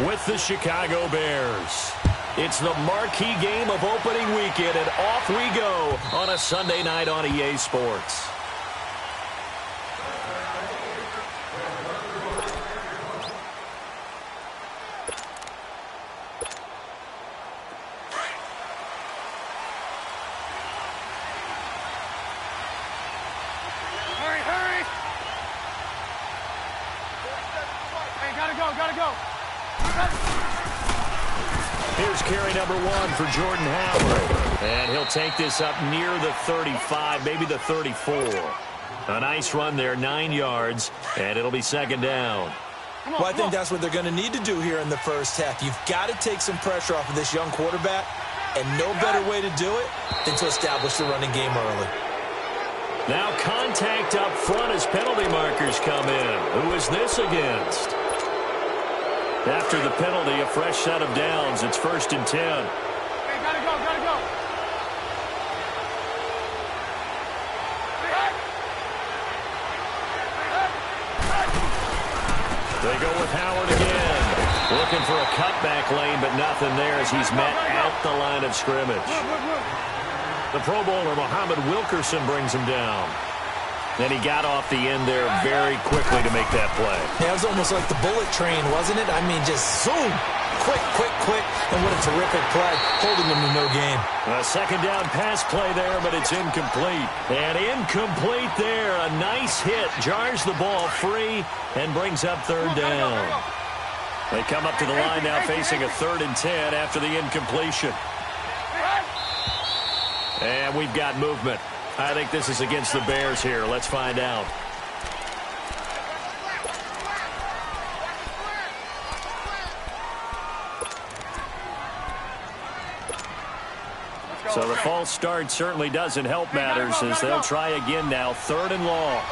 with the Chicago Bears. It's the marquee game of opening weekend, and off we go on a Sunday night on EA Sports. Here's carry number 1 for Jordan Howard. And he'll take this up near the 35, maybe the 34. A nice run there, 9 yards, and it'll be second down. Well, I think that's what they're going to need to do here in the first half. You've got to take some pressure off of this young quarterback, and no better way to do it than to establish the running game early. Now contact up front as penalty markers come in. Who is this against? After the penalty, a fresh set of downs. It's 1st and 10. Hey, gotta go. They go with Howard again. Looking for a cutback lane, but nothing there as he's met at the line of scrimmage. The Pro Bowler, Muhammad Wilkerson, brings him down. And he got off the end there very quickly to make that play. Yeah, it was almost like the bullet train, wasn't it? I mean, just zoom. Quick. And what a terrific play, holding him to no gain. A second down pass play there, but it's incomplete. And incomplete there. A nice hit. Jars the ball free and brings up third down. They come up to the line now facing a 3rd and 10 after the incompletion. And we've got movement. I think this is against the Bears here. Let's find out. So the false start certainly doesn't help matters as they'll try again now. 3rd and long.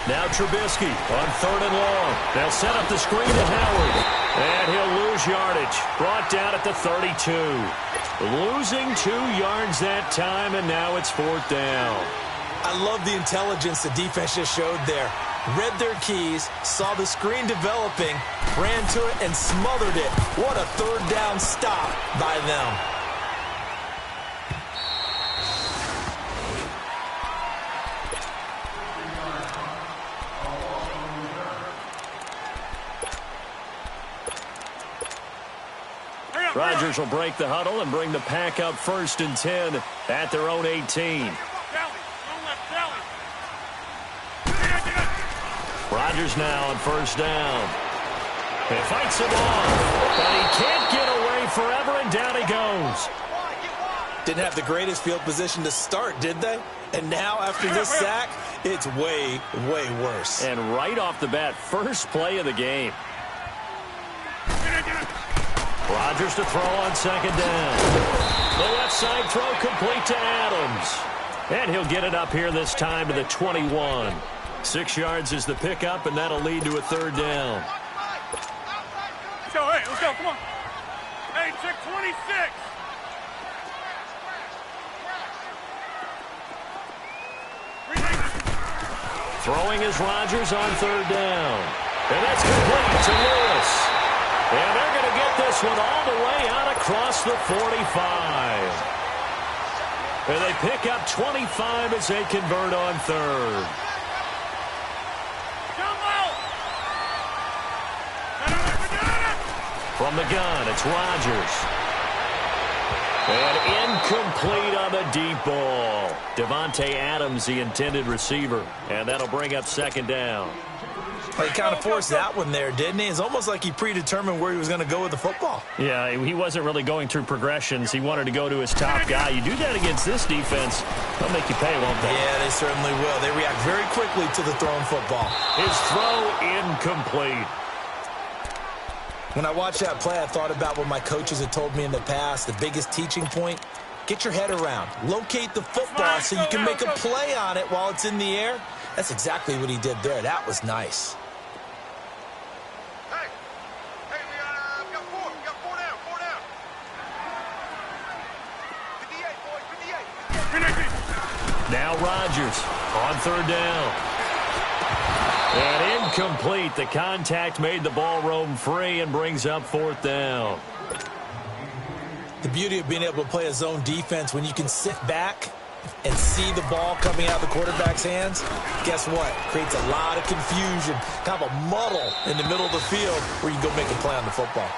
Now Trubisky on 3rd and long. They'll set up the screen to Howard. And he'll lose yardage. Brought down at the 32. Losing 2 yards that time, and now it's 4th down. I love the intelligence the defense just showed there. Read their keys, saw the screen developing, ran to it, and smothered it. What a 3rd down stop by them. Rodgers will break the huddle and bring the pack up 1st and 10 at their own 18. Rodgers now on 1st down. He fights him off, but he can't get away forever, and down he goes. Didn't have the greatest field position to start, did they? And now, after this sack, it's way worse. And right off the bat, first play of the game. Rodgers to throw on 2nd down. The left side throw complete to Adams. And he'll get it up here this time to the 21. 6 yards is the pickup, and that'll lead to a 3rd down. Let's go, come on. Hey, check 26. Throwing is Rodgers on 3rd down. And that's complete to Lewis. And they're going to get this one all the way out across the 45. And they pick up 25 as they convert on 3rd. From the gun, it's Rodgers. And incomplete on the deep ball. Devontae Adams, the intended receiver. And that'll bring up 2nd down. Well, he kind of forced that one there, didn't he? It's almost like he predetermined where he was going to go with the football. Yeah, he wasn't really going through progressions. He wanted to go to his top guy. You do that against this defense, they'll make you pay, won't they? Yeah, they certainly will. They react very quickly to the thrown football. His throw incomplete. When I watched that play, I thought about what my coaches had told me in the past. The biggest teaching point, get your head around. Locate the football so you can make a play on it while it's in the air. That's exactly what he did there. That was nice. Hey, we got four down. 58, boys, 58. Now Rodgers on 3rd down. And Incomplete. The contact made the ball roam free and brings up 4th down. The beauty of being able to play a zone defense when you can sit back and see the ball coming out of the quarterback's hands, guess what? Creates a lot of confusion, kind of a muddle in the middle of the field where you can go make a play on the football.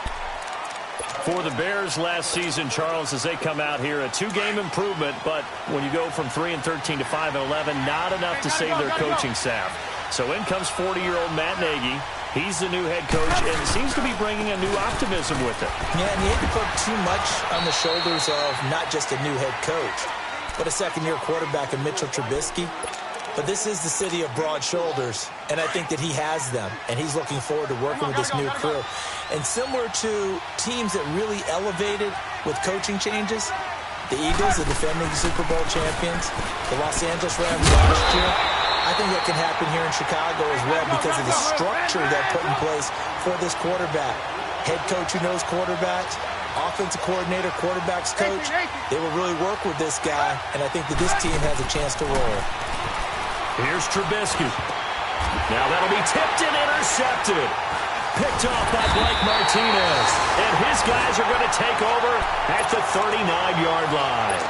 For the Bears last season, Charles, as they come out here, a 2-game improvement, but when you go from 3-13 to 5-11, not enough to save their coaching staff. So in comes 40-year-old Matt Nagy. He's the new head coach and seems to be bringing a new optimism with it. Yeah, and you hate to put too much on the shoulders of not just a new head coach, but a second-year quarterback in Mitchell Trubisky. But this is the city of broad shoulders, and I think that he has them, and he's looking forward to working with this new crew. And similar to teams that really elevated with coaching changes, the Eagles, the defending Super Bowl champions, the Los Angeles Rams last year, I think that can happen here in Chicago as well because of the structure they've put in place for this quarterback. Head coach who knows quarterbacks, offensive coordinator, quarterbacks coach, they will really work with this guy, and I think that this team has a chance to roll. Here's Trubisky. Now that'll be tipped and intercepted. Picked off by Blake Martinez. And his guys are going to take over at the 39-yard line.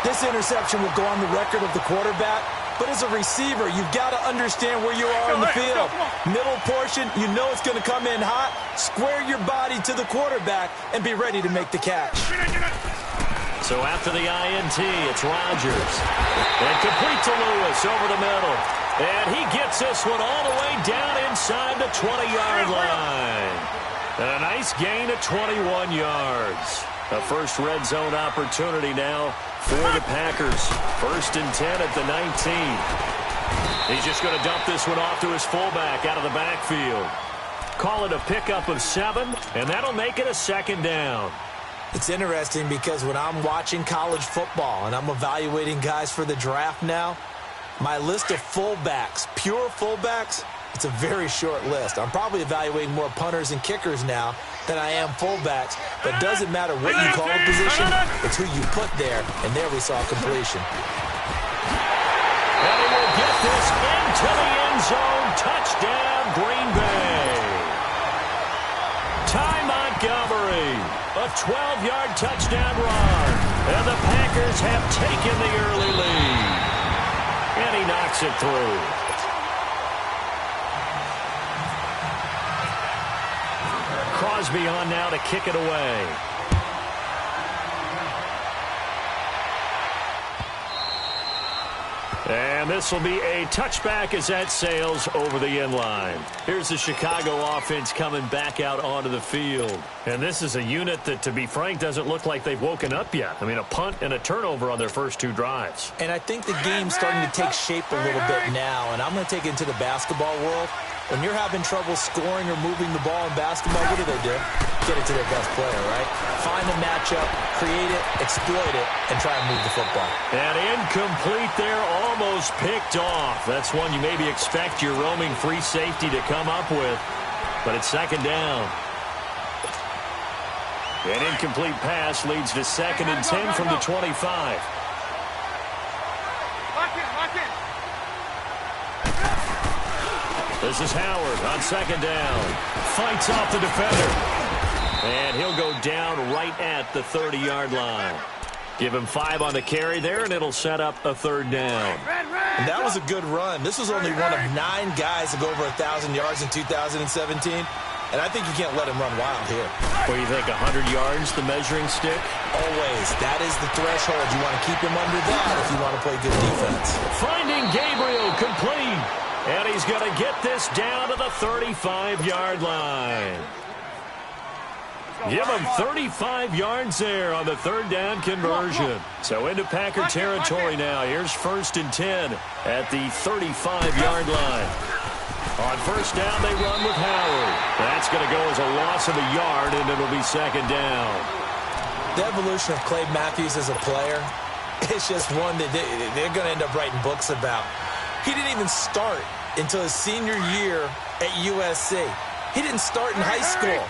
This interception will go on the record of the quarterback, but as a receiver, you've got to understand where you are in the field. Middle portion, you know it's going to come in hot. Square your body to the quarterback and be ready to make the catch. So after the INT, it's Rodgers. And complete to Lewis over the middle. And he gets this one all the way down inside the 20-yard line. And a nice gain of 21 yards. A first red zone opportunity now for the Packers. 1st and 10 at the 19. He's just going to dump this one off to his fullback out of the backfield. Call it a pickup of 7, and that'll make it a 2nd down. It's interesting because when I'm watching college football and I'm evaluating guys for the draft now, my list of fullbacks, pure fullbacks, it's a very short list. I'm probably evaluating more punters and kickers now than I am fullbacks. But it doesn't matter what you call a position, it's who you put there. And there we saw completion. And he will get this into the end zone. Touchdown, Green Bay. Ty Montgomery, a 12-yard touchdown run. And the Packers have taken the early lead. And he knocks it through. Crosby on now to kick it away. And this will be a touchback as that sails over the end line. Here's the Chicago offense coming back out onto the field. And this is a unit that, to be frank, doesn't look like they've woken up yet. I mean, a punt and a turnover on their first 2 drives. And I think the game's starting to take shape a little bit now. And I'm going to take it into the basketball world. When you're having trouble scoring or moving the ball in basketball, what do? Get it to their best player, right? Find the matchup, create it, exploit it, and try and move the football. And incomplete there, almost picked off. That's one you maybe expect your roaming free safety to come up with. But it's 2nd down. An incomplete pass leads to 2nd and 10 from the 25. This is Howard on 2nd down. Fights off the defender. And he'll go down right at the 30-yard line. Give him 5 on the carry there, and it'll set up a 3rd down. And that was a good run. This was only one of 9 guys to go over 1,000 yards in 2017. And I think you can't let him run wild here. What do you think, 100 yards, the measuring stick? Always. That is the threshold. You want to keep him under that if you want to play good defense. Finding Gabriel complete. And he's going to get this down to the 35-yard line. Give him 35 yards there on the 3rd down conversion. So into Packer territory now. Here's 1st and 10 at the 35-yard line. On 1st down, they run with Howard. That's going to go as a loss of a yard, and it'll be 2nd down. The evolution of Clay Matthews as a player, it's just one that they're going to end up writing books about. He didn't even start until his senior year at USC. He didn't start in high school.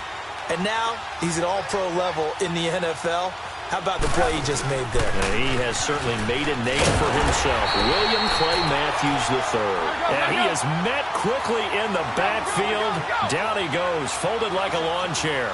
And now he's at all-pro level in the NFL. How about the play he just made there? And he has certainly made a name for himself. William Clay Matthews III. And he is met quickly in the backfield. Down he goes, folded like a lawn chair.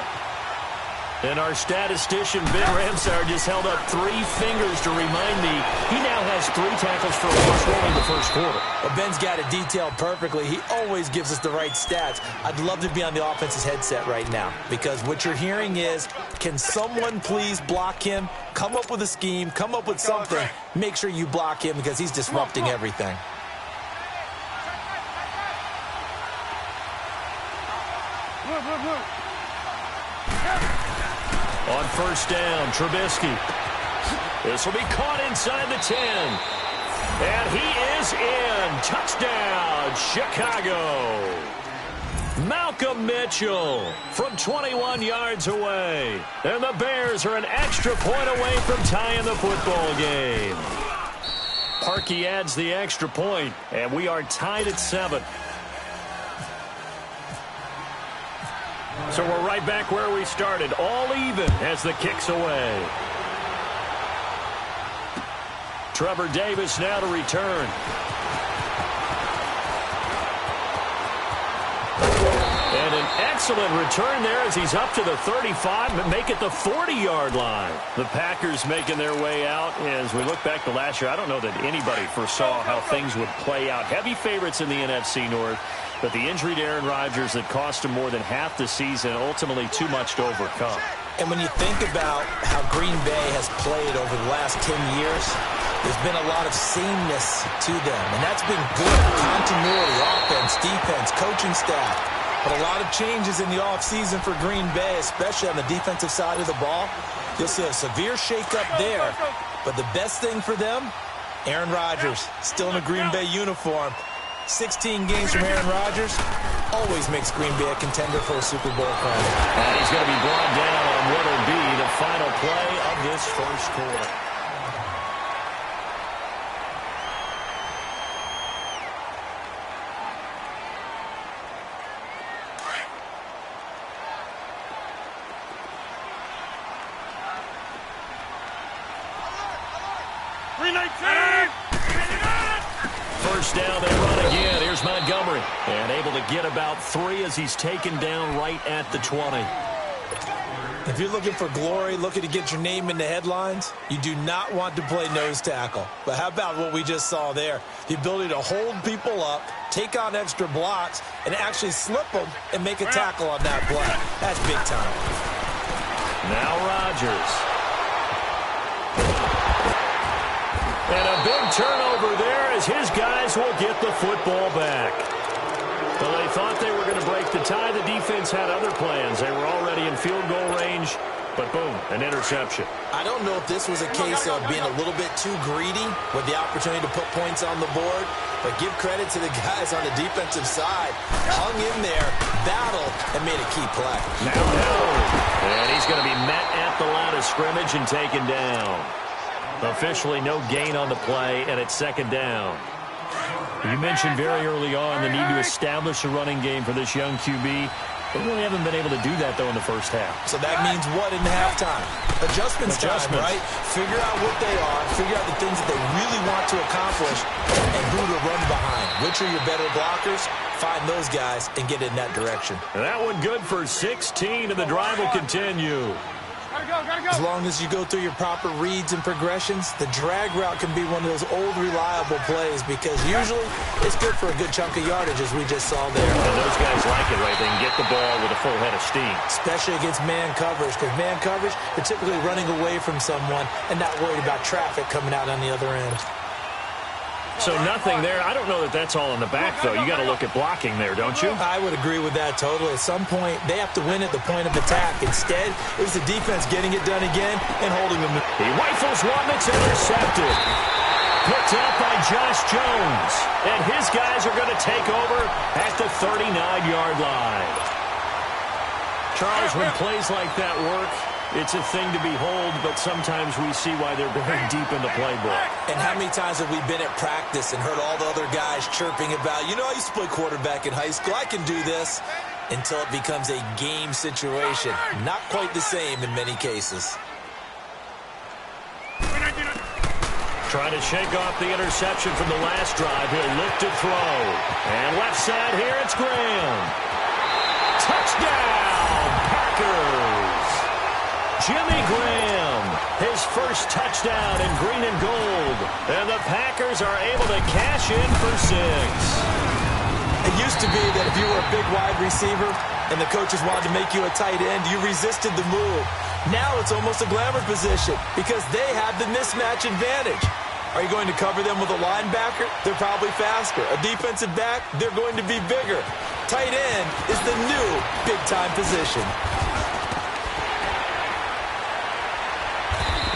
And our statistician, Ben Ramsar, just held up 3 fingers to remind me he now has 3 tackles for a loss in the first quarter. Well, Ben's got it detailed perfectly. He always gives us the right stats. I'd love to be on the offense's headset right now because what you're hearing is, can someone please block him? Come up with a scheme. Come up with something. Make sure you block him because he's disrupting everything. On first down, Trubisky. This will be caught inside the 10. And he is in. Touchdown, Chicago. Malcolm Mitchell from 21 yards away. And the Bears are an extra point away from tying the football game. Parkey adds the extra point, and we are tied at 7. So we're right back where we started, all even as the kick's away. Trevor Davis now to return. And an excellent return there as he's up to the 35, but make it the 40-yard line. The Packers making their way out. As we look back to last year, I don't know that anybody foresaw how things would play out. Heavy favorites in the NFC North. But the injury to Aaron Rodgers that cost him more than half the season, ultimately too much to overcome. And when you think about how Green Bay has played over the last 10 years, there's been a lot of sameness to them. And that's been good. Continuity, offense, defense, coaching staff. But a lot of changes in the offseason for Green Bay, especially on the defensive side of the ball. You'll see a severe shakeup there. But the best thing for them, Aaron Rodgers, still in a Green Bay uniform. 16 games from Aaron Rodgers always makes Green Bay a contender for a Super Bowl crown. And he's going to be brought down on what will be the final play of this first quarter. First down, they run again. Here's Montgomery. And able to get about 3 as he's taken down right at the 20. If you're looking for glory, looking to get your name in the headlines, you do not want to play nose tackle. But how about what we just saw there? The ability to hold people up, take on extra blocks, and actually slip them and make a tackle on that play. That's big time. Now Rodgers. And a big turnover there as his guys will get the football back. Well, they thought they were going to break the tie. The defense had other plans. They were already in field goal range, but boom, an interception. I don't know if this was a case of being a little bit too greedy with the opportunity to put points on the board, but give credit to the guys on the defensive side. Hung in there, battled, and made a key play. Now Howard. And he's going to be met at the line of scrimmage and taken down. Officially no gain on the play, and it's second down. You mentioned very early on the need to establish a running game for this young QB. They really haven't been able to do that, though, in the first half. So that means what in halftime? Adjustments time, right? Figure out what they are, figure out the things that they really want to accomplish, and who to run behind. Which are your better blockers? Find those guys and get in that direction. And that one good for 16, and the drive will continue. As long as you go through your proper reads and progressions, the drag route can be one of those old reliable plays because usually it's good for a good chunk of yardage as we just saw there. And those guys like it, right? They can get the ball with a full head of steam. Especially against man coverage because man coverage, you're typically running away from someone and not worried about traffic coming out on the other end. So nothing there. I don't know that that's all in the back, though. You got to look at blocking there, don't you? I would agree with that totally. At some point, they have to win at the point of attack. Instead, it was the defense getting it done again and holding them. He rifles one that's intercepted. Picked up by Josh Jones. And his guys are going to take over at the 39-yard line. Charles, when plays like that work, it's a thing to behold, but sometimes we see why they're very deep in the playbook. And how many times have we been at practice and heard all the other guys chirping about, you know, I used to play quarterback in high school, I can do this, until it becomes a game situation. Not quite the same in many cases. Trying to shake off the interception from the last drive. He'll look to throw. And left side here, it's Graham. Touchdown, Packers. Jimmy Graham, his first touchdown in green and gold. And the Packers are able to cash in for 6. It used to be that if you were a big wide receiver and the coaches wanted to make you a tight end, you resisted the move. Now it's almost a glamour position because they have the mismatch advantage. Are you going to cover them with a linebacker? They're probably faster. A defensive back? They're going to be bigger. Tight end is the new big-time position.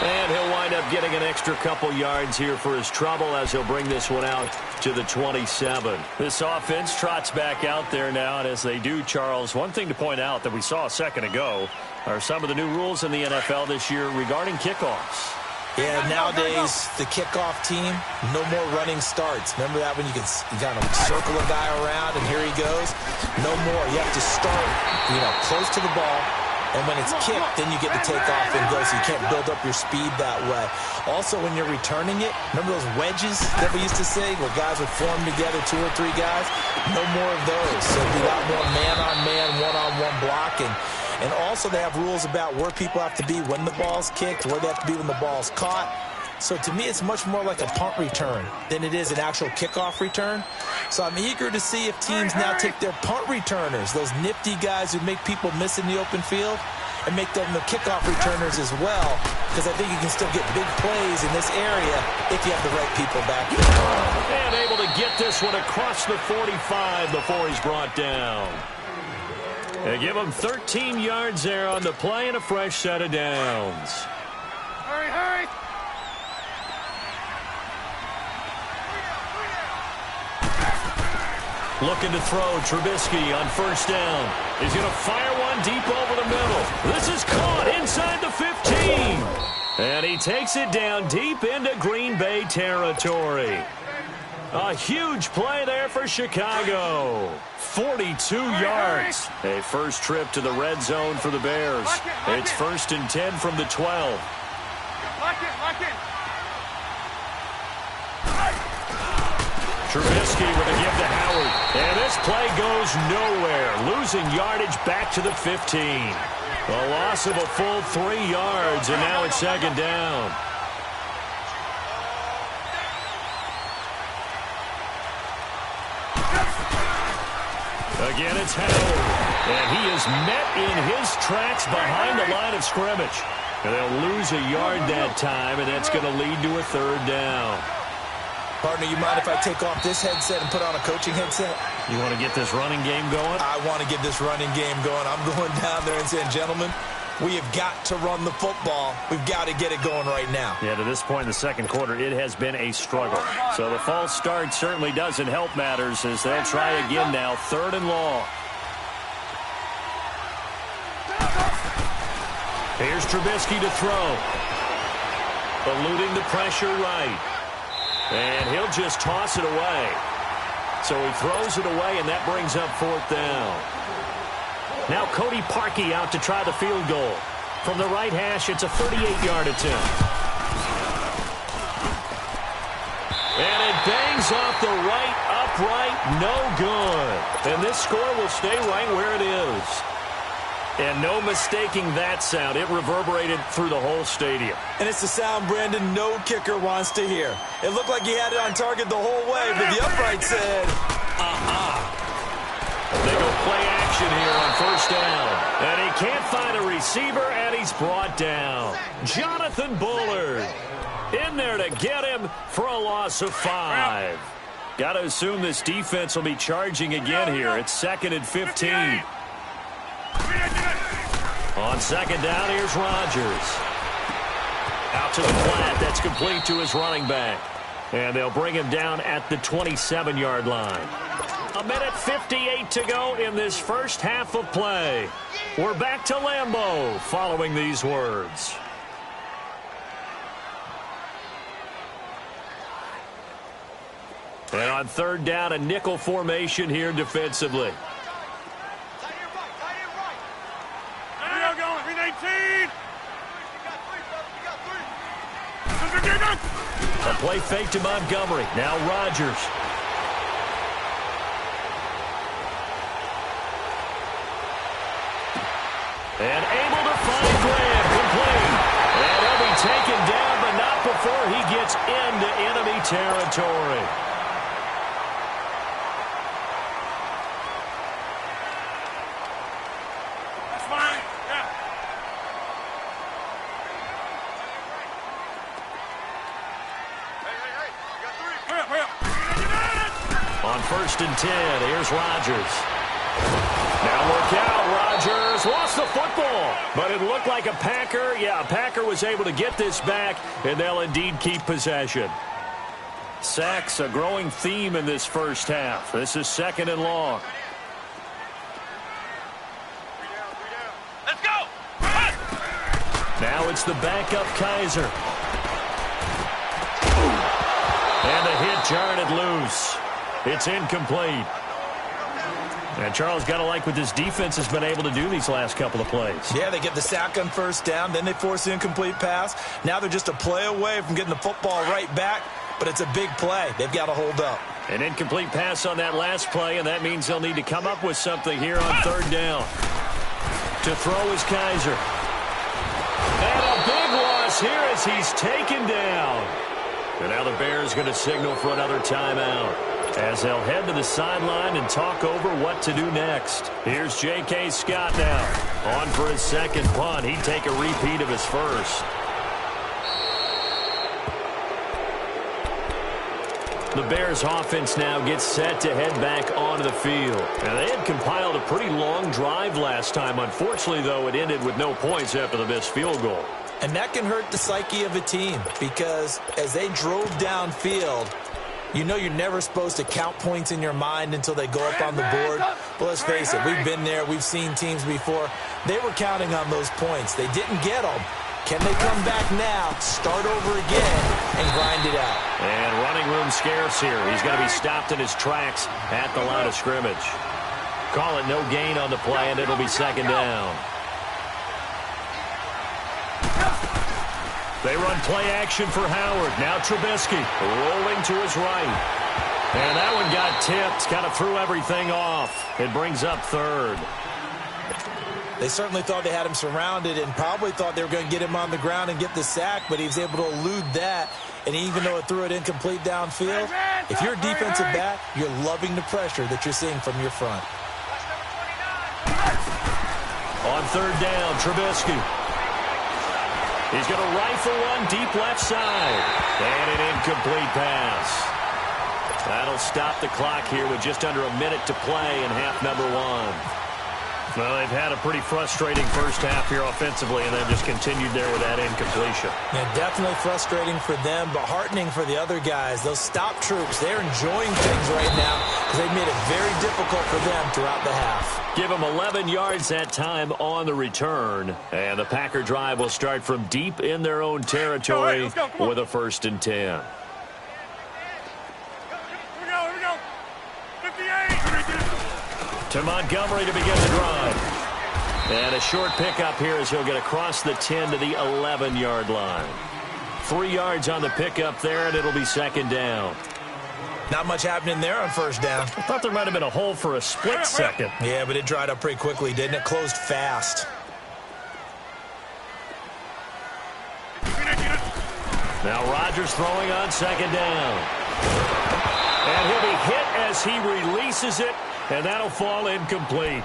And he'll wind up getting an extra couple yards here for his trouble as he'll bring this one out to the 27. This offense trots back out there now, and as they do, Charles, one thing to point out that we saw a second ago are some of the new rules in the NFL this year regarding kickoffs. Yeah, nowadays, the kickoff team, no more running starts. Remember that when you kind of circle a guy around and here he goes? No more. You have to start, close to the ball. And when it's kicked, then you get to take off and go, so you can't build up your speed that way. Also, when you're returning it, remember those wedges that we used to say where guys would form together, 2 or 3 guys? No more of those. So it'll be a lot more man-on-man, one-on-one blocking. And also they have rules about where people have to be when the ball's kicked, where they have to be when the ball's caught. So to me, it's much more like a punt return than it is an actual kickoff return. So I'm eager to see if teams now take their punt returners, those nifty guys who make people miss in the open field, and make them the kickoff returners as well, because I think you can still get big plays in this area if you have the right people back there. And able to get this one across the 45 before he's brought down. They give him 13 yards there on the play and a fresh set of downs. Hurry, hurry. Looking to throw, Trubisky on first down. He's going to fire one deep over the middle. This is caught inside the 15. And he takes it down deep into Green Bay territory. A huge play there for Chicago. 42 yards. A first trip to the red zone for the Bears. It's 1st and 10 from the 12. Lock it. Trubisky with a give to Howard. And this play goes nowhere. Losing yardage back to the 15. A loss of a full 3 yards, and now it's 2nd down. Again, it's Howard. And he is met in his tracks behind the line of scrimmage. And they'll lose a yard that time, and that's going to lead to a 3rd down. Partner, you mind if I take off this headset and put on a coaching headset? You want to get this running game going? I want to get this running game going. I'm going down there and saying, gentlemen, we have got to run the football. We've got to get it going right now. Yeah, to this point in the second quarter, it has been a struggle. So the false start certainly doesn't help matters as they'll try again now, 3rd and long. Here's Trubisky to throw. Eluding the pressure right. And he'll just toss it away. So he throws it away, and that brings up 4th down. Now Cody Parkey out to try the field goal. From the right hash, it's a 38-yard attempt. And it bangs off the right upright, no good. And this score will stay right where it is. And no mistaking that sound. It reverberated through the whole stadium. And it's the sound, Brandon, no kicker wants to hear. It looked like he had it on target the whole way, but the upright said, They go play action here on 1st down. And he can't find a receiver, and he's brought down. Jonathan Bullard in there to get him for a loss of 5. Got to assume this defense will be charging again here. It's 2nd and 15. On 2nd down, here's Rodgers. Out to the flat. That's complete to his running back. And they'll bring him down at the 27-yard line. 1:58 to go in this first half of play. We're back to Lambeau following these words. And on 3rd down, a nickel formation here defensively. A play fake to Montgomery. Now Rodgers. And able to find Graham. Complete. And he'll be taken down, but not before he gets into enemy territory. That's fine. Yeah. Hey. You got three. Hurry up. On 1st and 10, here's Rodgers. Now look out, Rodgers lost the football, but it looked like a Packer. Yeah, a Packer was able to get this back, and they'll indeed keep possession. Sacks, a growing theme in this first half. This is 2nd and long. Let's go. Now it's the backup Kaiser. And the hit jarred it loose. It's incomplete. And Charles, got to like what this defense has been able to do these last couple of plays. Yeah, they get the sack on 1st down, then they force the incomplete pass. Now they're just a play away from getting the football right back, but it's a big play. They've got to hold up. An incomplete pass on that last play, and that means they'll need to come up with something here on 3rd down. To throw is Kaiser. And a big loss here as he's taken down. And now the Bears going to signal for another timeout, as they'll head to the sideline and talk over what to do next. Here's J.K. Scott now. On for his 2nd punt. He'd take a repeat of his first. The Bears offense now gets set to head back onto the field. Now, they had compiled a pretty long drive last time. Unfortunately, though, it ended with no points after the missed field goal. And that can hurt the psyche of a team, because as they drove downfield, you know you're never supposed to count points in your mind until they go up on the board. But let's face it, we've been there. We've seen teams before. They were counting on those points. They didn't get them. Can they come back now, start over again, and grind it out? And running room scarce here. He's going to be stopped in his tracks at the line of scrimmage. Call it no gain on the play, and it'll be 2nd down. They run play action for Howard. Now Trubisky rolling to his right. And that one got tipped. Kind of threw everything off. It brings up 3rd. They certainly thought they had him surrounded and probably thought they were going to get him on the ground and get the sack, but he was able to elude that. And even though it threw it incomplete downfield, if you're a defensive back, you're loving the pressure that you're seeing from your front. On 3rd down, Trubisky. He's going to rifle one deep left side. And an incomplete pass. That'll stop the clock here with just under a minute to play in half number 1. Well, they've had a pretty frustrating first half here offensively, and they've just continued there with that incompletion. Yeah, definitely frustrating for them, but heartening for the other guys. Those stop troops, they're enjoying things right now because they've made it very difficult for them throughout the half. Give them 11 yards that time on the return, and the Packer drive will start from deep in their own territory with a 1st and 10. Here we go. 58. To Montgomery to begin the drive. And a short pickup here as he'll get across the 10 to the 11-yard line. 3 yards on the pickup there, and it'll be 2nd down. Not much happening there on 1st down. I thought there might have been a hole for a split second. Yeah, but it dried up pretty quickly, didn't it? Closed fast. Now Rodgers throwing on 2nd down. And he'll be hit as he releases it, and that'll fall incomplete.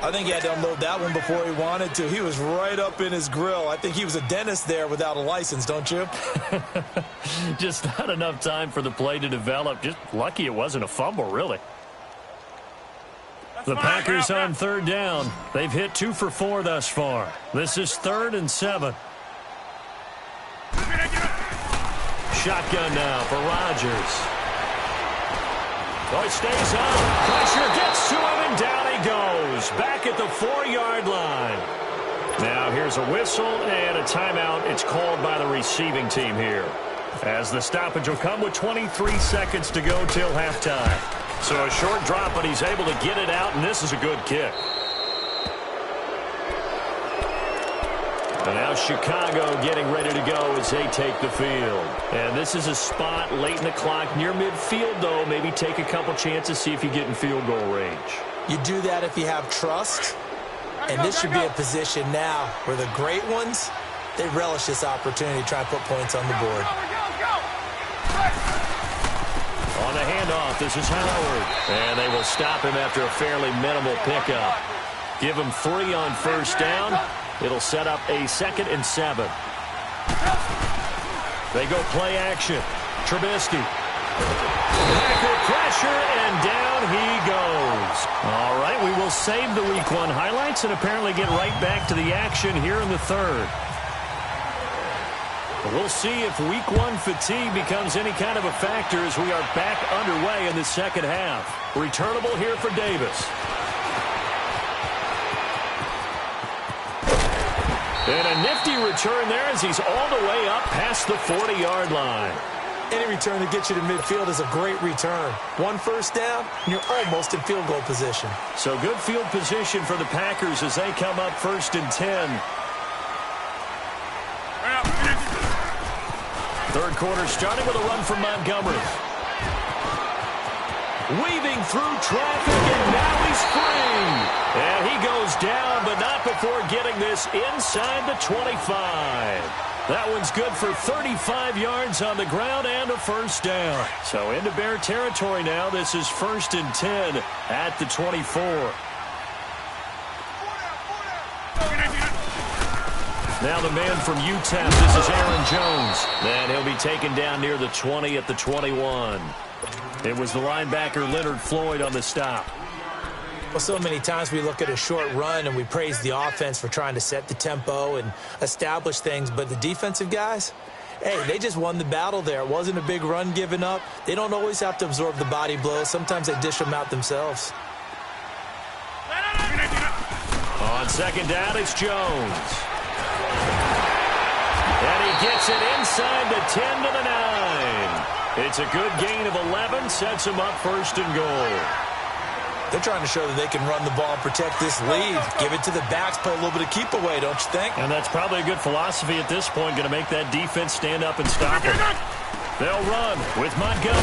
I think he had to unload that one before he wanted to. He was right up in his grill. I think he was a dentist there without a license, don't you? Just not enough time for the play to develop. Just lucky it wasn't a fumble, really. The Packers on 3rd down. They've hit 2 for 4 thus far. This is 3rd and 7. Shotgun now for Rodgers. Oh, it stays up. Pressure gets to him, and down he goes. Back at the 4-yard line. Now here's a whistle and a timeout. It's called by the receiving team here, as the stoppage will come with 23 seconds to go till halftime. So a short drop, but he's able to get it out, and this is a good kick. And now Chicago getting ready to go as they take the field. And this is a spot late in the clock near midfield, though. Maybe take a couple chances, see if you get in field goal range. You do that if you have trust. And this should be a position now where the great ones, they relish this opportunity to try and put points on the board. On the handoff, this is Howard. And they will stop him after a fairly minimal pickup. Give him 3 on first down. It'll set up a 2nd and 7. They go play action. Trubisky. Packer pressure, and down he goes. All right, we will save the Week 1 highlights and apparently get right back to the action here in the 3rd. We'll see if Week 1 fatigue becomes any kind of a factor as we are back underway in the 2nd half. Returnable here for Davis. And a nifty return there as he's all the way up past the 40-yard line. Any return that gets you to midfield is a great return. 1 first down, and you're almost in field goal position. So good field position for the Packers as they come up 1st and 10. 3rd quarter starting with a run from Montgomery. Weaving through traffic, and now he's free. And he goes down, but not before getting this inside the 25. That one's good for 35 yards on the ground and a first down. So into Bear territory now. This is 1st and 10 at the 24. Now the man from UTEP, this is Aaron Jones. And he'll be taken down near the 20 at the 21. It was the linebacker Leonard Floyd on the stop. Well, so many times we look at a short run and we praise the offense for trying to set the tempo and establish things, but the defensive guys, hey, they just won the battle there. It wasn't a big run given up. They don't always have to absorb the body blows. Sometimes they dish them out themselves. On 2nd down, it's Jones. And he gets it inside the 10 to the 9. It's a good gain of 11, sets him up 1st and goal. They're trying to show that they can run the ball and protect this lead. Give it to the backs, play a little bit of keep away, don't you think? And that's probably a good philosophy at this point, going to make that defense stand up and stop it. They'll run with Montgomery.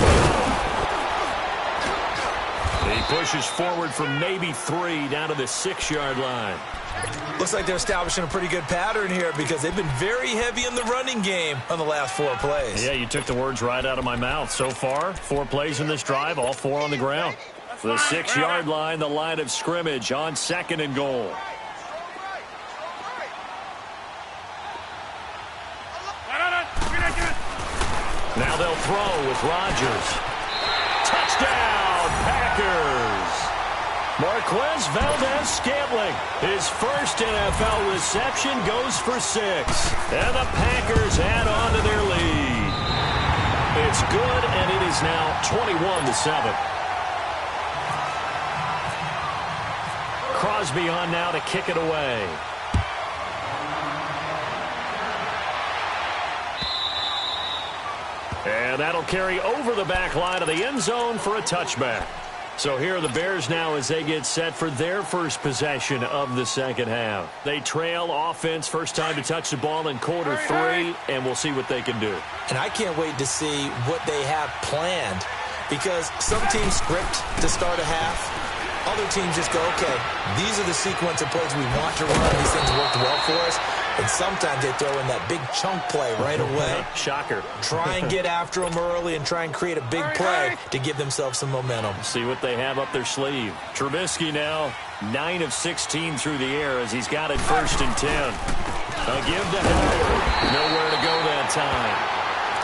He pushes forward from maybe 3 down to the 6-yard line. Looks like they're establishing a pretty good pattern here because they've been very heavy in the running game on the last 4 plays. Yeah, you took the words right out of my mouth. So far, 4 plays in this drive, all 4 on the ground. The 6-yard line, the line of scrimmage on 2nd and goal. Now they'll throw with Rodgers. Touchdown, Packers! Marquez Valdez-Scantling, his first NFL reception, goes for 6. And the Packers add on to their lead. It's good, and it is now 21-7. Crosby on now to kick it away. And that'll carry over the back line of the end zone for a touchback. So here are the Bears now as they get set for their first possession of the 2nd half. They trail offense, first time to touch the ball in quarter 3, and we'll see what they can do. And I can't wait to see what they have planned because some teams script to start a half. Other teams just go, okay, these are the sequence of plays we want to run. These things worked well for us. And sometimes they throw in that big chunk play right away. Shocker. Try and get after them early and try and create a big play to give themselves some momentum. See what they have up their sleeve. Trubisky now 9 of 16 through the air as he's got it 1st and 10. A give to Howard. Nowhere to go that time.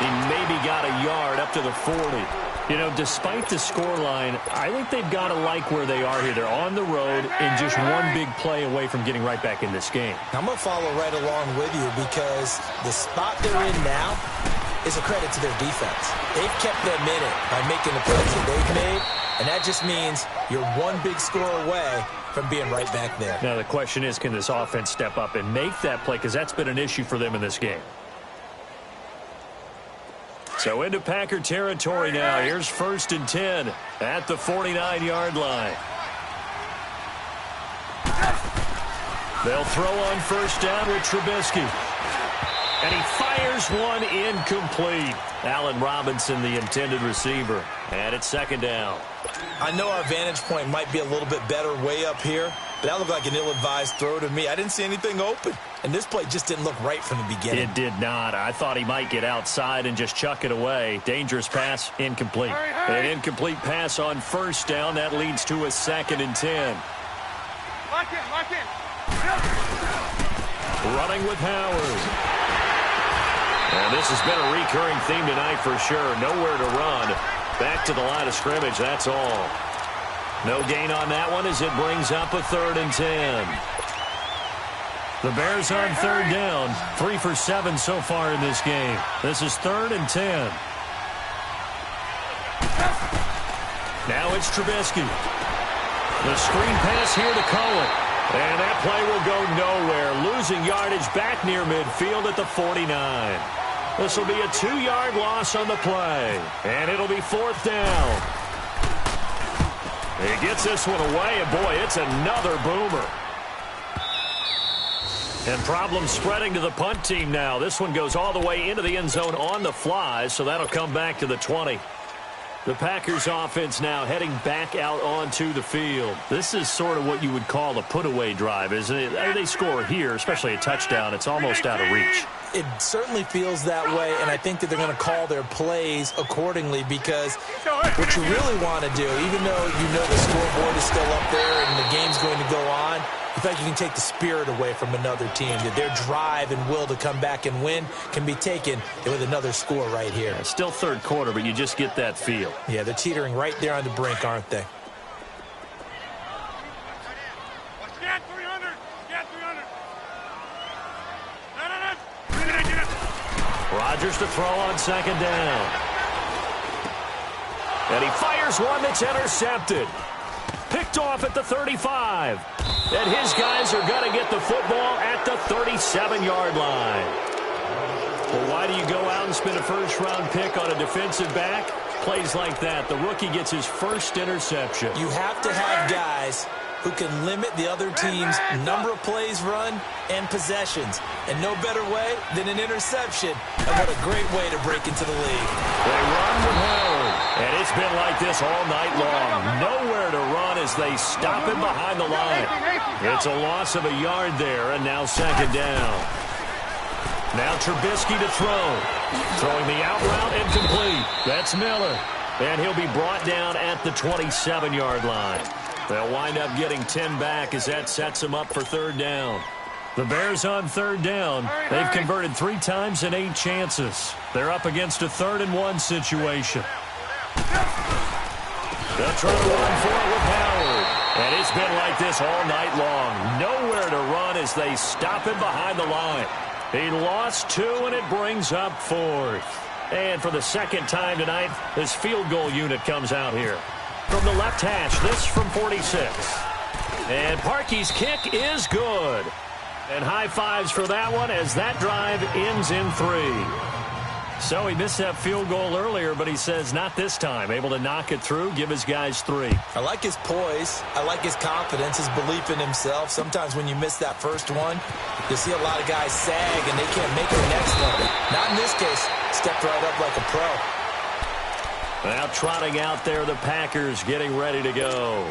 He maybe got a yard up to the 40. You know, despite the scoreline, I think they've got to like where they are here. They're on the road and just one big play away from getting right back in this game. I'm going to follow right along with you because the spot they're in now is a credit to their defense. They've kept them in it by making the plays that they've made, and that just means you're one big score away from being right back there. Now, the question is, can this offense step up and make that play? Because that's been an issue for them in this game. So into Packer territory now. Here's 1st and 10 at the 49-yard line. They'll throw on first down with Trubisky. And he fires one incomplete. Allen Robinson, the intended receiver. And it's second down. I know our vantage point might be a little bit better way up here, but that looked like an ill-advised throw to me. I didn't see anything open. And this play just didn't look right from the beginning. It did not. I thought he might get outside and just chuck it away. Dangerous pass, incomplete. An incomplete pass on first down. That leads to a 2nd and 10. Lock in. Running with Howard. And this has been a recurring theme tonight for sure. Nowhere to run. Back to the line of scrimmage, that's all. No gain on that one as it brings up a 3rd and 10. The Bears on 3rd down. 3 for 7 so far in this game. This is 3rd and 10. Now it's Trubisky. The screen pass here to Cohen. And that play will go nowhere. Losing yardage back near midfield at the 49. This will be a 2-yard loss on the play. And it'll be 4th down. He gets this one away, and boy, it's another boomer. And problems spreading to the punt team now. This one goes all the way into the end zone on the fly, so that'll come back to the 20. The Packers offense now heading back out onto the field. This is sort of what you would call a put-away drive, isn't it? They score here, especially a touchdown. It's almost out of reach. It certainly feels that way, and I think that they're going to call their plays accordingly because what you really want to do, even though you know the scoreboard is still up there and the game's going to go on, you feel like you can take the spirit away from another team, that their drive and will to come back and win can be taken with another score right here. Yeah, still 3rd quarter, but you just get that feel. Yeah, they're teetering right there on the brink, aren't they? Get 300. Rodgers to throw on 2nd down. And he fires one that's intercepted. Picked off at the 35. And his guys are going to get the football at the 37-yard line. Well, why do you go out and spend a first-round pick on a defensive back? Plays like that. The rookie gets his first interception. You have to have guys who can limit the other team's number of plays run and possessions. And no better way than an interception. And what a great way to break into the league. They run with Howard. And it's been like this all night long. Nowhere to run as they stop him behind the line. It's a loss of a yard there, and now 2nd down. Now Trubisky to throw. Throwing the out route incomplete. That's Miller. And he'll be brought down at the 27-yard line. They'll wind up getting 10 back as that sets them up for 3rd down. The Bears on 3rd down. They've converted 3 times in 8 chances. They're up against a 3rd and 1 situation. They'll try to run for it with Howard. And it's been like this all night long. Nowhere to run as they stop him behind the line. He lost 2, and it brings up 4th. And for the 2nd time tonight, this field goal unit comes out here. From the left hash, this from 46. And Parkey's kick is good. And high fives for that one as that drive ends in 3. So he missed that field goal earlier, but he says not this time. Able to knock it through, give his guys 3. I like his poise. I like his confidence, his belief in himself. Sometimes when you miss that first one, you see a lot of guys sag and they can't make the next one. Not in this case. Stepped right up like a pro. Now trotting out there, the Packers getting ready to go.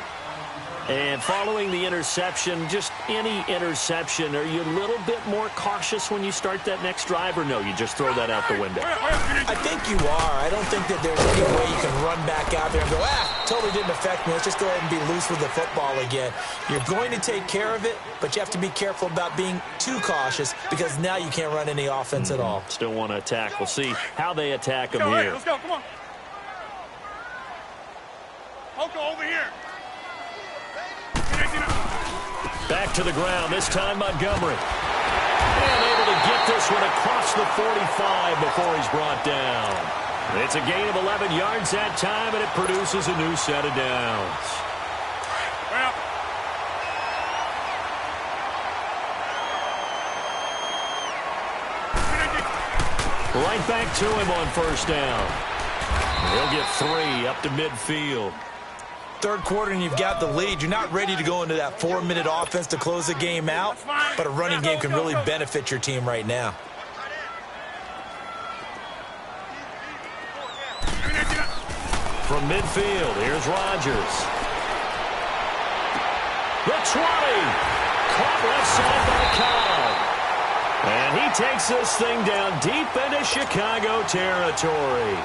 And following the interception, just any interception, are you a little bit more cautious when you start that next drive, or no, you just throw that out the window? I think you are. I don't think that there's any way you can run back out there and go, totally didn't affect me. Let's just go ahead and be loose with the football again. You're going to take care of it, but you have to be careful about being too cautious because now you can't run any offense at all. Still want to attack. We'll see how they attack them here. Let's go, come on. Poco over here. Back to the ground, this time Montgomery. And able to get this one across the 45 before he's brought down. It's a gain of 11 yards that time, and it produces a new set of downs. Well. Right back to him on first down. He'll get 3 up to midfield. Third quarter and you've got the lead. You're not ready to go into that 4-minute offense to close the game out, but a running game can really benefit your team right now. From midfield, here's Rodgers. The 20. Caught left side by Cobb. And he takes this thing down deep into Chicago territory.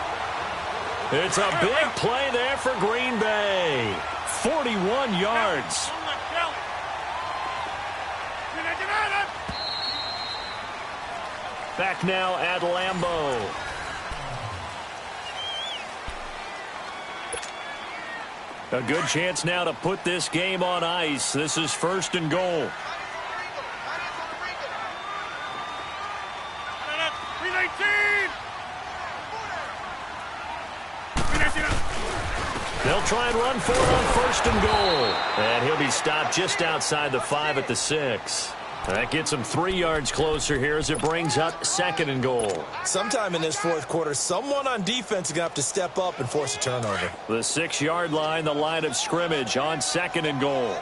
It's a big play there for Green Bay. 41 yards. Back now at Lambeau. A good chance now to put this game on ice. This is 1st and goal. They'll try and run for it on 1st and goal. And he'll be stopped just outside the 5 at the 6. That gets him 3 yards closer here as it brings up 2nd and goal. Sometime in this fourth quarter, someone on defense is going to have to step up and force a turnover. The 6-yard line, the line of scrimmage on 2nd and goal.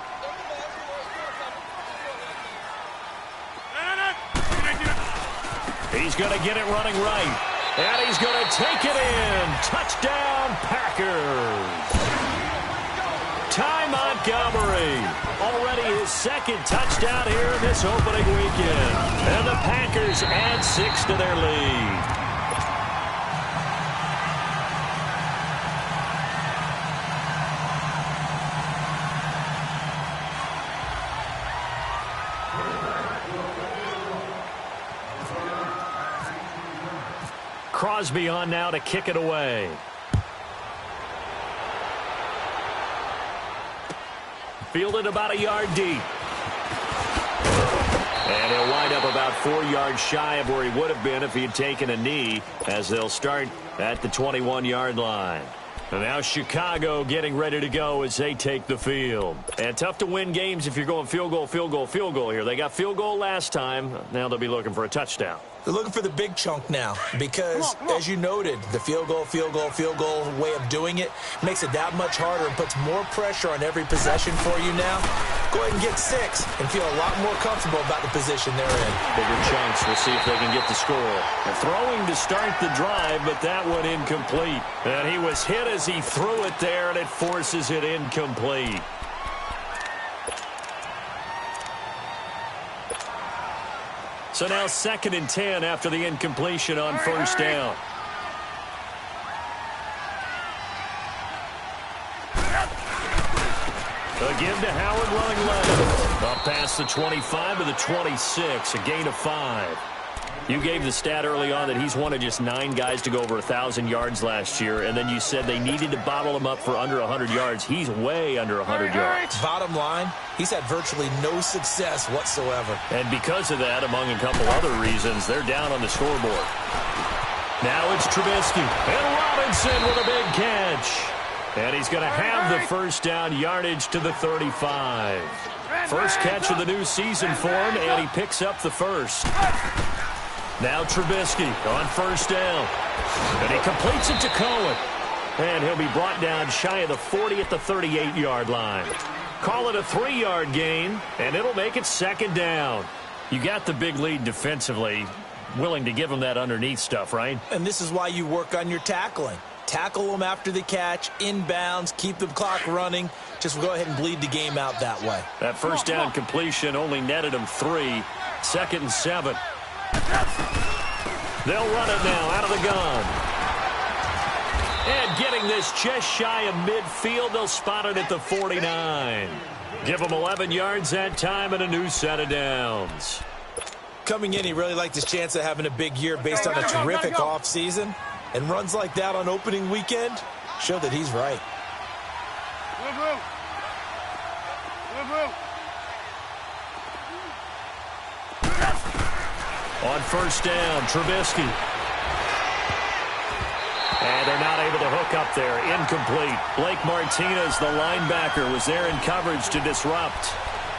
He's going to get it running right. And he's going to take it in. Touchdown, Packers. Ty Montgomery. Already his 2nd touchdown here in this opening weekend. And the Packers add 6 to their lead. Crosby on now to kick it away. Fielded about a yard deep. And he'll wind up about 4 yards shy of where he would have been if he had taken a knee, as they'll start at the 21-yard line. And now Chicago getting ready to go as they take the field. And tough to win games if you're going field goal, field goal, field goal here. They got field goal last time. Now they'll be looking for a touchdown. They're looking for the big chunk now because, as you noted, the field goal way of doing it makes it that much harder and puts more pressure on every possession for you now. Go ahead and get 6 and feel a lot more comfortable about the position they're in. Bigger chunks. We'll see if they can get the score. They're throwing to start the drive, but that one incomplete. And he was hit as he threw it there, and it forces it incomplete. So now 2nd and 10 after the incompletion on 1st down. A give to Howard running left. Up past the 25 to the 26, a gain of 5. You gave the stat early on that he's one of just 9 guys to go over 1,000 yards last year, and then you said they needed to bottle him up for under 100 yards. He's way under 100 yards. Bottom line, he's had virtually no success whatsoever. And because of that, among a couple other reasons, they're down on the scoreboard. Now it's Trubisky. And Robinson with a big catch. And he's going to have the 1st down yardage to the 35. First catch of the new season for him, and he picks up the 1st. Now Trubisky on 1st down. And he completes it to Cohen. And he'll be brought down shy of the 40 at the 38-yard line. Call it a 3-yard gain, and it'll make it 2nd down. You got the big lead defensively. Willing to give him that underneath stuff, right? And this is why you work on your tackling. Tackle them after the catch, inbounds, keep the clock running. Just go ahead and bleed the game out that way. That 1st down completion only netted him 3. 2nd and 7. They'll run it now out of the gun. And getting this just shy of midfield, they'll spot it at the 49. Give them 11 yards that time and a new set of downs. Coming in, he really liked his chance of having a big year based on a terrific offseason. And runs like that on opening weekend show that he's right. On 1st down, Trubisky. And they're not able to hook up there. Incomplete. Blake Martinez, the linebacker, was there in coverage to disrupt.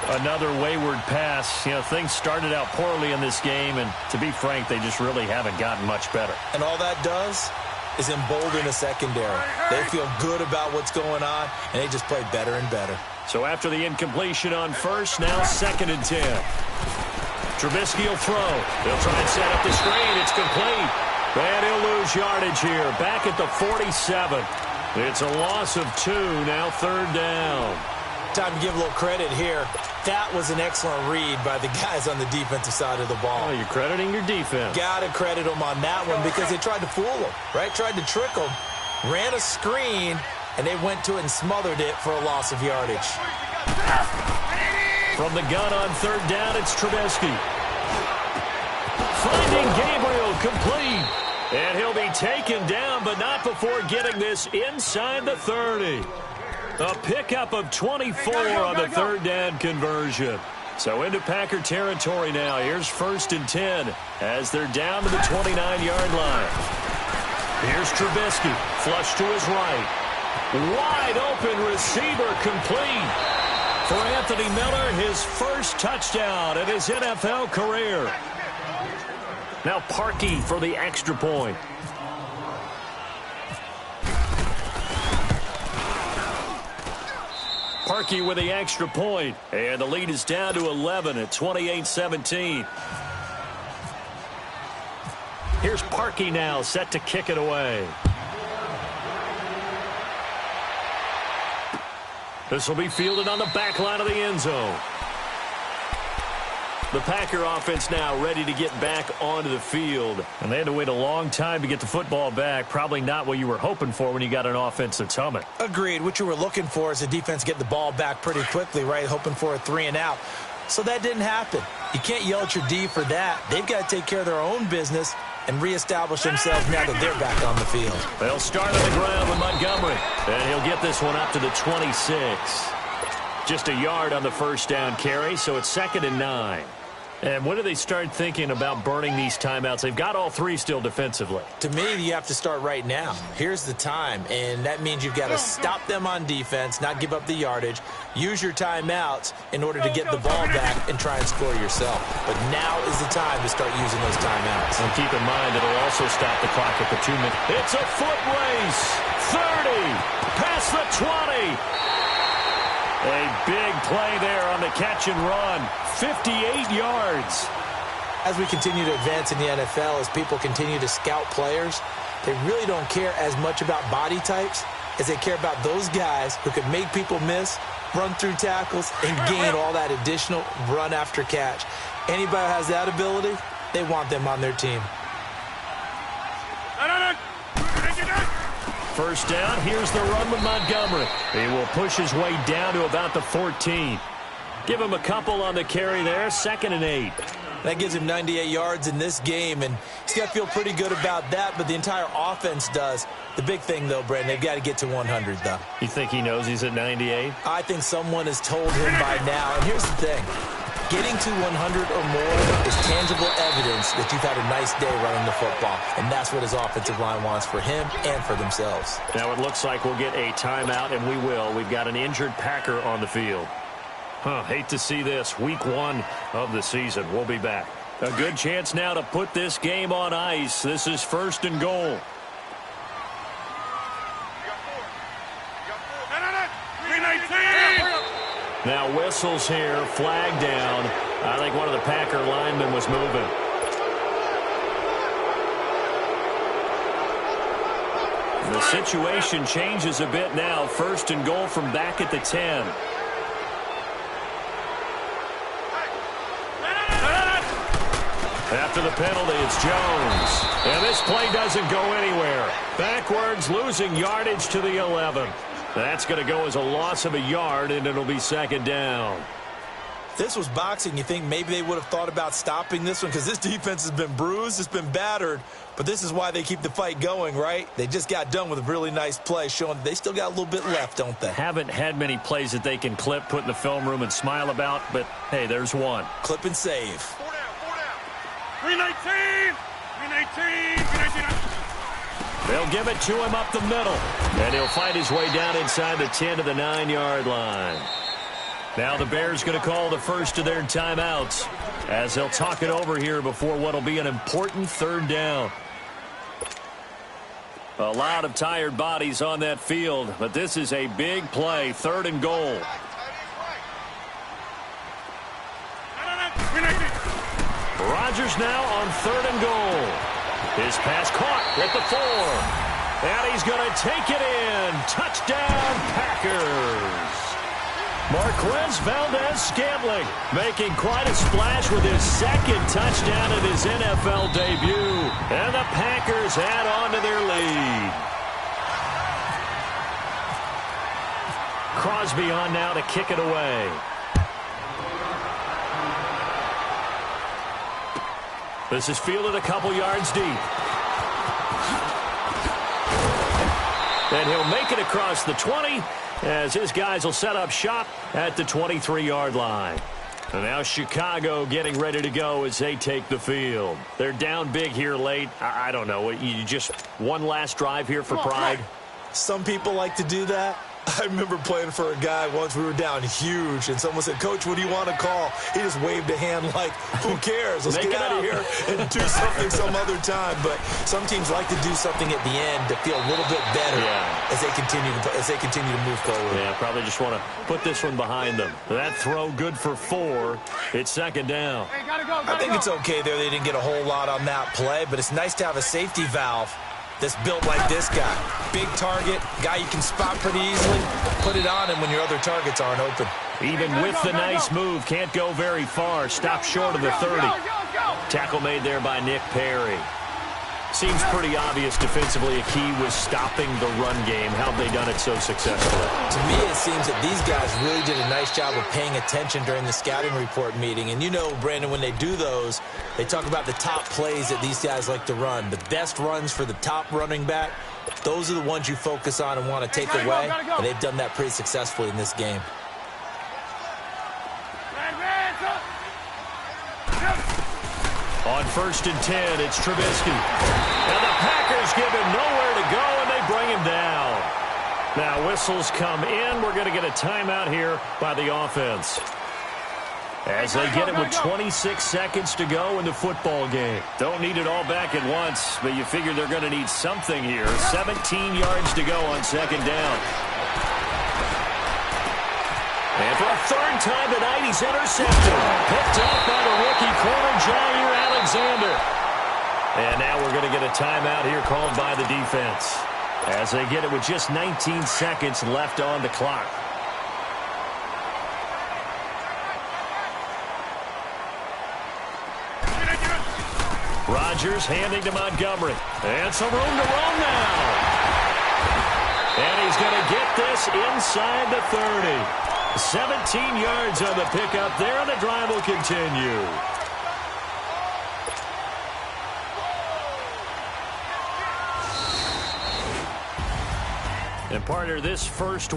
Another wayward pass. You know, things started out poorly in this game, and to be frank, they just really haven't gotten much better. And all that does, is embolden the secondary. They feel good about what's going on, and they just play better and better. So after the incompletion on first, now 2nd and 10. Trubisky will throw. He'll try and set up the screen. It's complete. And he'll lose yardage here. Back at the 47. It's a loss of 2. Now 3rd down. Time to give a little credit here. That was an excellent read by the guys on the defensive side of the ball. Oh, you're crediting your defense. Got to credit them on that one because they tried to fool them, right? Tried to trick them. Ran a screen, and they went to it and smothered it for a loss of yardage. From the gun on 3rd down, it's Trubisky. Finding Gabriel complete. And he'll be taken down, but not before getting this inside the 30. A pickup of 24 on the 3rd down conversion. So into Packer territory now. Here's 1st and 10 as they're down to the 29-yard line. Here's Trubisky, flush to his right. Wide open receiver complete. For Anthony Miller, his first touchdown in his NFL career. Now Parkey for the extra point. Parkey with the extra point. And the lead is down to 11 at 28-17. Here's Parkey now set to kick it away. This will be fielded on the back line of the end zone. The Packer offense now ready to get back onto the field. And they had to wait a long time to get the football back. Probably not what you were hoping for when you got an offense that's humming. Agreed. What you were looking for is the defense get the ball back pretty quickly, right? Hoping for a 3 and out. So that didn't happen. You can't yell at your D for that. They've got to take care of their own business and reestablish themselves now that they're back on the field. They'll start on the ground with Montgomery. And he'll get this one up to the 26. Just a yard on the 1st down carry, so it's 2nd and 9. And when do they start thinking about burning these timeouts? They've got all 3 still defensively. To me, you have to start right now. Here's the time, and that means you've got to stop them on defense, not give up the yardage, use your timeouts in order to get the ball back and try and score yourself. But now is the time to start using those timeouts. And keep in mind, it'll also stop the clock at the 2 minute. It's a foot race. 30, past the 20. A big play there on the catch and run. 58 yards. As we continue to advance in the NFL, as people continue to scout players, they really don't care as much about body types as they care about those guys who can make people miss, run through tackles, and gain all that additional run after catch. Anybody who has that ability, they want them on their team. 1st down, here's the run with Montgomery. He will push his way down to about the 14. Give him a couple on the carry there, 2nd and 8. That gives him 98 yards in this game, and he's got to feel pretty good about that, but the entire offense does. The big thing, though, Brandon, they've got to get to 100, though. You think he knows he's at 98? I think someone has told him by now, and here's the thing. Getting to 100 or more is tangible evidence that you've had a nice day running the football, and that's what his offensive line wants for him and for themselves. Now it looks like we'll get a timeout, and we will. We've got an injured Packer on the field. Hate to see this. Week 1 of the season. We'll be back. A good chance now to put this game on ice. This is 1st and goal. Now whistles here, flag down. I think one of the Packer linemen was moving. The situation changes a bit now. 1st and goal from back at the 10. After the penalty, it's Jones. And this play doesn't go anywhere. Backwards, losing yardage to the 11. That's going to go as a loss of a yard, and it'll be 2nd down. This was boxing. You think maybe they would have thought about stopping this one because this defense has been bruised, it's been battered, but this is why they keep the fight going, right? They just got done with a really nice play showing they still got a little bit left, don't they? Haven't had many plays that they can clip, put in the film room, and smile about, but, hey, there's one. Clip and save. 319! 319! 319! They'll give it to him up the middle. And he'll find his way down inside the 10 to the 9-yard line. Now the Bears going to call the first of their timeouts as they'll talk it over here before what will be an important 3rd down. A lot of tired bodies on that field, but this is a big play, 3rd and goal. Rodgers now on 3rd and goal. His pass caught at the 4. And he's going to take it in. Touchdown, Packers. Marquez Valdez-Scantling making quite a splash with his 2nd touchdown of his NFL debut. And the Packers add on to their lead. Crosby on now to kick it away. This is fielded a couple yards deep. And he'll make it across the 20 as his guys will set up shop at the 23-yard line. And now Chicago getting ready to go as they take the field. They're down big here late. I don't know. You just one last drive here for pride? Some people like to do that. I remember playing for a guy once. We were down huge, and someone said, "Coach, what do you want to call?" He just waved a hand like, who cares? Let's get out of here and do something some other time. But some teams like to do something at the end to feel a little bit better as they continue to move forward. Yeah, probably just want to put this one behind them. That throw good for 4. It's 2nd down. Hey, gotta go. I think it's okay there. They didn't get a whole lot on that play, but it's nice to have a safety valve that's built like this guy. Big target, guy you can spot pretty easily. Put it on him when your other targets aren't open. Even with the nice move, can't go very far. Stop short of the 30. Tackle made there by Nick Perry. Seems pretty obvious defensively a key was stopping the run game. How have they done it so successfully? To me, it seems that these guys really did a nice job of paying attention during the scouting report meeting. And you know, Brandon, when they do those, they talk about the top plays that these guys like to run. The best runs for the top running back, those are the ones you focus on and want to take away. And they've done that pretty successfully in this game. On 1st and 10, it's Trubisky. And the Packers give him nowhere to go, and they bring him down. Now whistles come in. We're going to get a timeout here by the offense. As they get it with 26 seconds to go in the football game. Don't need it all back at once, but you figure they're going to need something here. 17 yards to go on 2nd down. And for a 3rd time tonight, he's intercepted. Picked off by the rookie corner, Jair Alexander. And now we're going to get a timeout here called by the defense as they get it with just 19 seconds left on the clock. Rodgers handing to Montgomery. And some room to roam now. And he's going to get this inside the 30. 17 yards on the pickup there, and the drive will continue. And partner, this first